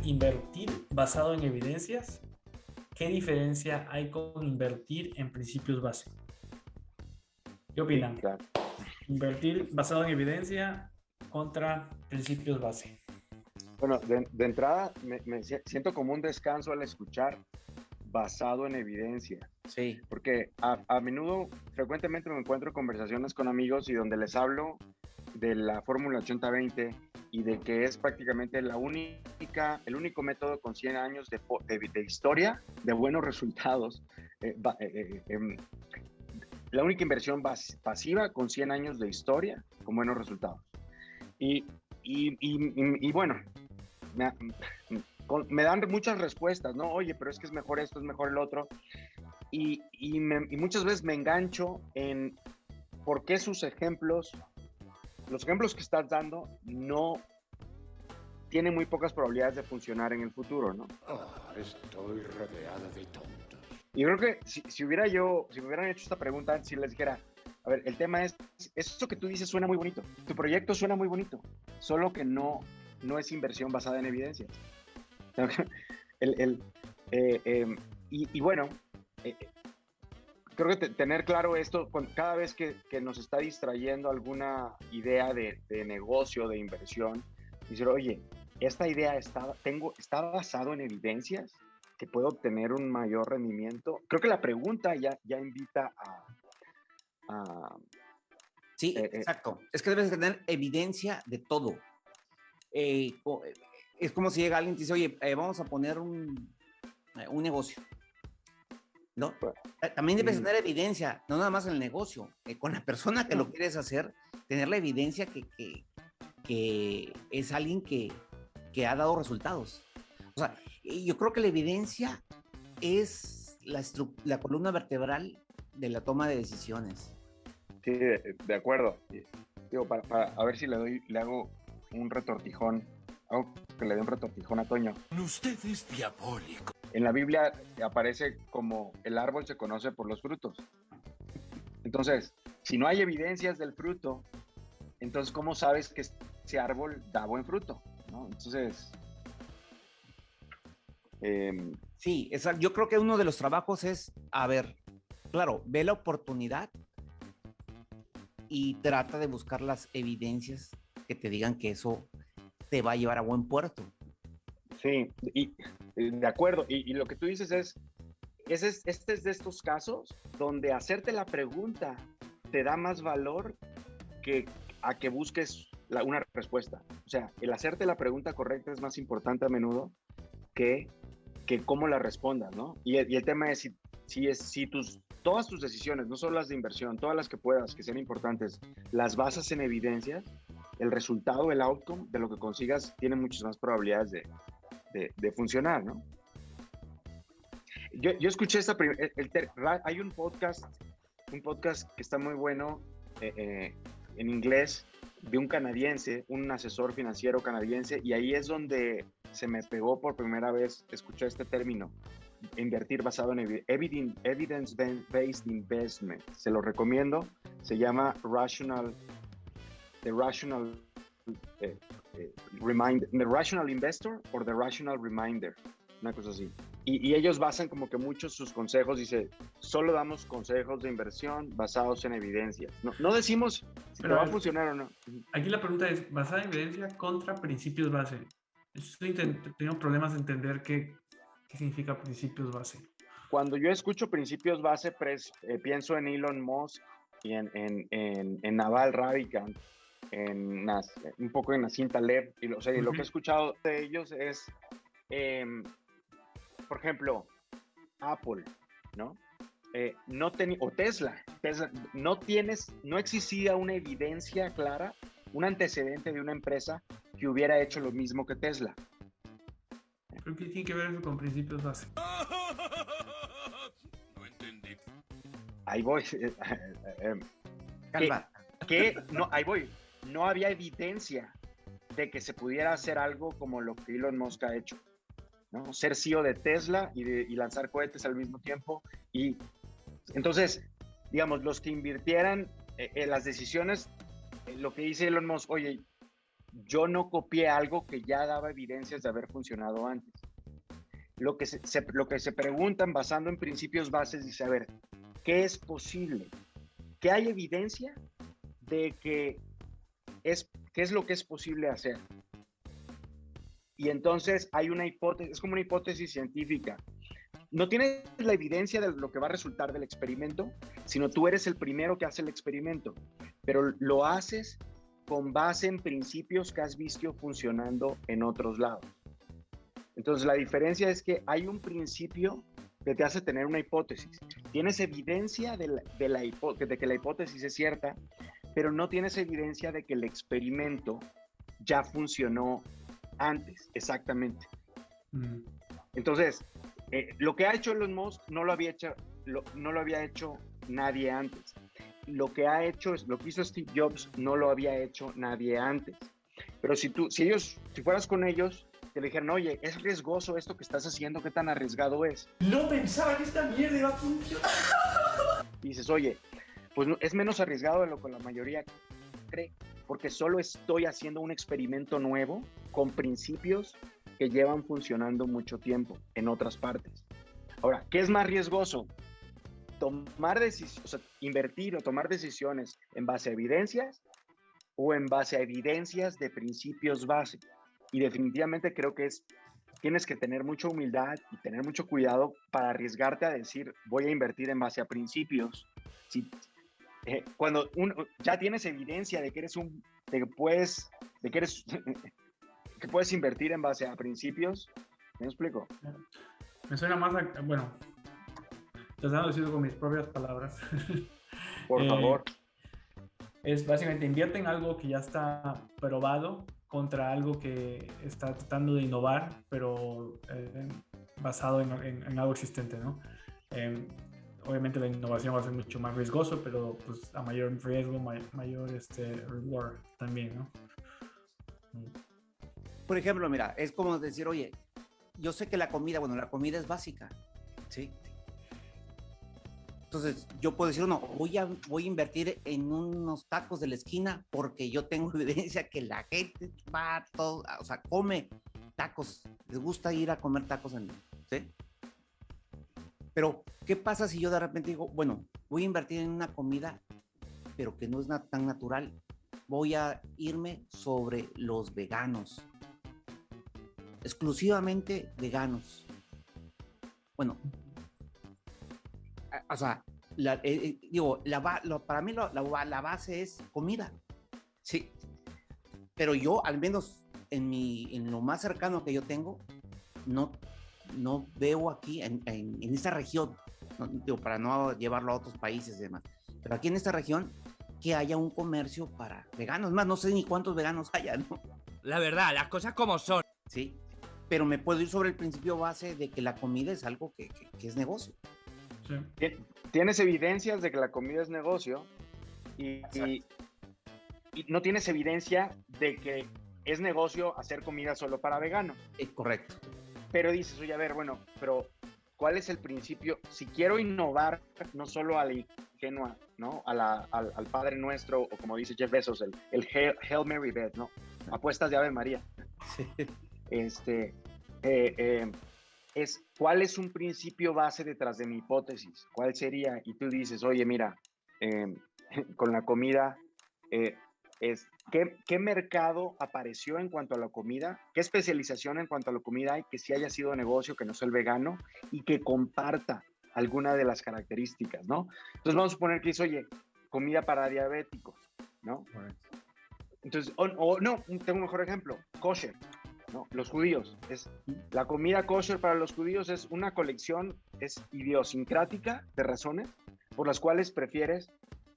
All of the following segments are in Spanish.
invertir basado en evidencias? ¿Qué diferencia hay con invertir en principios base? ¿Qué Sí, opinan? claro. Invertir basado en evidencia contra principios base. Bueno, de entrada siento como un descanso al escuchar basado en evidencia, Sí, porque a menudo, frecuentemente me encuentro en conversaciones con amigos y donde les hablo de la fórmula 80-20 y de que es prácticamente el único método con 100 años de historia, de buenos resultados, la única inversión pasiva con 100 años de historia con buenos resultados. Y, y bueno, me, me dan muchas respuestas, ¿no? Oye, pero es que es mejor esto, es mejor el otro. Y muchas veces me engancho en por qué sus ejemplos, los ejemplos que estás dando, no tienen muy pocas probabilidades de funcionar en el futuro, ¿no? Estoy rodeado de tontos. Y creo que si me hubieran hecho esta pregunta, si les dijera, a ver, el tema es, eso que tú dices suena muy bonito, tu proyecto suena muy bonito, solo que no es inversión basada en evidencias. el, y bueno, creo que tener claro esto, cada vez que nos está distrayendo alguna idea de negocio, de inversión, decir, oye, esta idea está basado en evidencias que puedo obtener un mayor rendimiento. Creo que la pregunta ya invita a sí, exacto. Es que debes tener evidencia de todo. Es como si llega alguien y te dice, oye, vamos a poner un negocio, ¿no? También debes tener evidencia, no nada más en el negocio, con la persona que lo quieres hacer, tener la evidencia que es alguien que ha dado resultados. O sea, yo creo que la evidencia es la columna vertebral de la toma de decisiones. Sí, de acuerdo. Digo, a ver si le hago un retortijón. Hago que le dé un retortijón a Toño. Usted es diabólico. En la Biblia aparece como el árbol se conoce por los frutos. Entonces, si no hay evidencias del fruto, entonces, ¿cómo sabes que ese árbol da buen fruto? ¿No? Entonces... sí, yo creo que uno de los trabajos es, a ver, claro, ve la oportunidad y trata de buscar las evidencias que te digan que eso te va a llevar a buen puerto. Sí, y de acuerdo. Y lo que tú dices este es de estos casos donde hacerte la pregunta te da más valor que a que busques una respuesta. O sea, el hacerte la pregunta correcta es más importante a menudo que cómo la respondas, ¿no? Y el tema es si todas tus decisiones, no solo las de inversión, todas las que puedas, que sean importantes, las basas en evidencias, el resultado, el outcome de lo que consigas tiene muchas más probabilidades de funcionar, ¿no? Yo escuché hay un podcast que está muy bueno en inglés de un canadiense, un asesor financiero canadiense, y ahí es donde se me pegó por primera vez, escuché este término, invertir basado en evidence-based investment. Se lo recomiendo, se llama The Rational The Rational Investor or The Rational Reminder, una cosa así. Y ellos basan como que muchos sus consejos, dice, solo damos consejos de inversión basados en evidencias. No decimos si te va a funcionar o no. Aquí la pregunta es, basada en evidencia contra principios base. Tengo problemas de entender qué significa principios base. Cuando yo escucho principios base, pienso en Elon Musk y en Naval Ravikant, un poco en Nassim Taleb. Y lo que he escuchado de ellos es, por ejemplo, Apple, ¿no? O Tesla, no existía una evidencia clara, un antecedente de una empresa que hubiera hecho lo mismo que Tesla. ¿Pero qué tiene que ver eso con principios base? No entendí. Ahí voy. Calma. Ahí voy. No había evidencia de que se pudiera hacer algo como lo que Elon Musk ha hecho, ¿no? Ser CEO de Tesla y lanzar cohetes al mismo tiempo. Y entonces, digamos, los que invirtieran las decisiones, lo que dice Elon Musk, oye, yo no copié algo que ya daba evidencias de haber funcionado antes. Lo que se preguntan basando en principios bases, dice, a ver, ¿qué es posible? ¿Qué hay evidencia de qué es lo que es posible hacer? Y entonces hay una hipótesis, es como una hipótesis científica. No tienes la evidencia de lo que va a resultar del experimento, sino tú eres el primero que hace el experimento, pero lo haces con base en principios que has visto funcionando en otros lados. Entonces la diferencia es que hay un principio que te hace tener una hipótesis. Tienes evidencia de que la hipótesis es cierta, pero no tienes evidencia de que el experimento ya funcionó antes, exactamente. Entonces, lo que ha hecho Elon Musk no lo había hecho nadie antes. Lo que hizo Steve Jobs no lo había hecho nadie antes. Pero si fueras con ellos, te dijeran, oye, es riesgoso esto que estás haciendo, ¿qué tan arriesgado es? No pensaba que esta mierda iba a funcionar. Y dices, oye, pues es menos arriesgado de lo que la mayoría cree, porque solo estoy haciendo un experimento nuevo con principios que llevan funcionando mucho tiempo en otras partes. Ahora, ¿qué es más riesgoso? Invertir o tomar decisiones en base a evidencias o en base a evidencias de principios base. Y definitivamente creo que tienes que tener mucha humildad y tener mucho cuidado para arriesgarte a decir, voy a invertir en base a principios. Cuando ya tienes evidencia de que que puedes invertir en base a principios, ¿me explico? Me suena más bueno, tratando de decirlo con mis propias palabras. Por favor. Es básicamente invierte en algo que ya está probado contra algo que está tratando de innovar, pero basado en algo existente, ¿no? Obviamente la innovación va a ser mucho más riesgoso, pero pues a mayor riesgo, mayor reward también, ¿no? Por ejemplo, mira, es como decir, oye, yo sé que la comida es básica, ¿sí? Entonces, yo puedo decir, no, voy a invertir en unos tacos de la esquina porque yo tengo evidencia que la gente come tacos, les gusta ir a comer tacos, ¿sí? Pero, ¿qué pasa si yo de repente digo, bueno, voy a invertir en una comida, pero que no es tan natural? Voy a irme sobre los veganos, exclusivamente veganos. Bueno, o sea, para mí la base es comida, sí, pero yo, al menos en lo más cercano que yo tengo, no veo aquí en esta región, para no llevarlo a otros países y demás, pero aquí en esta región que haya un comercio para veganos. Más, no sé ni cuántos veganos haya, ¿no? La verdad, las cosas como son. Sí, pero me puedo ir sobre el principio base de que la comida es algo que es negocio. Sí. Tienes evidencias de que la comida es negocio y no tienes evidencia de que es negocio hacer comida solo para veganos. Correcto. Pero dices, oye, a ver, bueno, pero ¿cuál es el principio? Si quiero innovar, no solo a la ingenua, ¿no? Al Padre Nuestro, o como dice Jeff Bezos, el Hail Mary Bet, ¿no? Apuestas de Ave María. Sí. ¿Cuál es un principio base detrás de mi hipótesis? ¿Cuál sería? Y tú dices, oye, mira, con la comida, ¿qué mercado apareció en cuanto a la comida? ¿Qué especialización en cuanto a la comida hay que sí haya sido negocio, que no sea el vegano y que comparta alguna de las características, ¿no? Entonces vamos a suponer que dice, oye, comida para diabéticos, ¿no? Entonces, no, tengo un mejor ejemplo, kosher, ¿no? Los judíos. La comida kosher para los judíos es una colección, es idiosincrática de razones por las cuales prefieres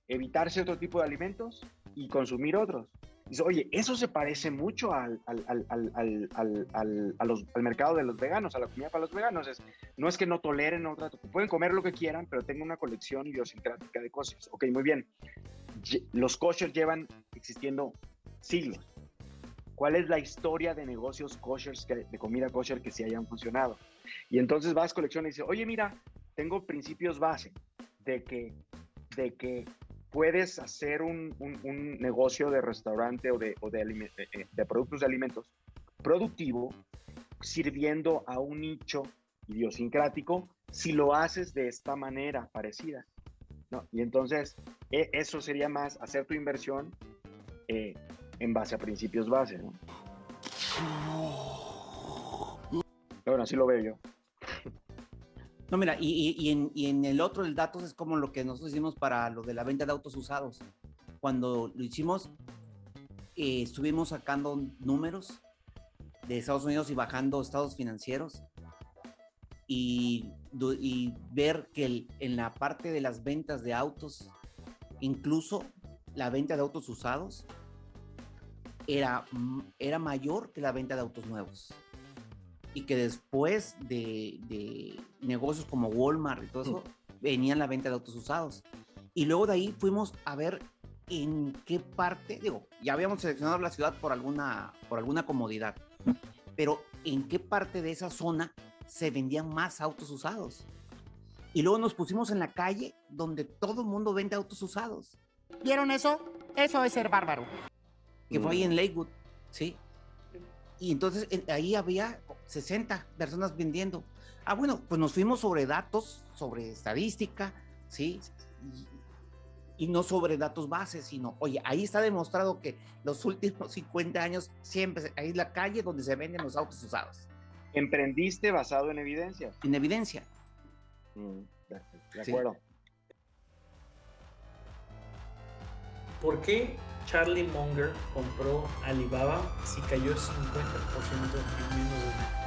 evitar cierto tipo de alimentos y consumir otros. Dice, oye, eso se parece mucho al mercado de los veganos, a la comida para los veganos. No es que no toleren otra, pueden comer lo que quieran, pero tengan una colección idiosincrática de cosas. Ok, muy bien. Los kosher llevan existiendo siglos. ¿Cuál es la historia de negocios kosher, de comida kosher que sí hayan funcionado? Y entonces vas, colección y dices, oye, mira, tengo principios base de que puedes hacer un negocio de restaurante o de productos de alimentos productivo, sirviendo a un nicho idiosincrático, si lo haces de esta manera parecida, ¿no? Y entonces, eso sería más hacer tu inversión en base a principios base, ¿no? Bueno, así lo veo yo. No, mira, y en el otro, el datos es como lo que nosotros hicimos para lo de la venta de autos usados. Cuando lo hicimos, estuvimos sacando números de Estados Unidos y bajando estados financieros y ver que en la parte de las ventas de autos, incluso la venta de autos usados, era mayor que la venta de autos nuevos. Y que después de negocios como Walmart y todo eso, venían la venta de autos usados. Y luego de ahí fuimos a ver en qué parte, digo, ya habíamos seleccionado la ciudad por alguna comodidad, pero en qué parte de esa zona se vendían más autos usados. Y luego nos pusimos en la calle donde todo el mundo vende autos usados. ¿Vieron eso? Eso es ser bárbaro. Que fue ahí en Lakewood, ¿sí? Y entonces ahí había 60 personas vendiendo. Ah, bueno, pues nos fuimos sobre datos, sobre estadística, ¿sí? Y no sobre datos bases, sino, oye, ahí está demostrado que los últimos 50 años siempre, ahí es la calle donde se venden los autos usados. ¿Emprendiste basado en evidencia? En evidencia. De acuerdo. Sí. ¿Por qué Charlie Munger compró Alibaba si cayó 50% en menos de un año?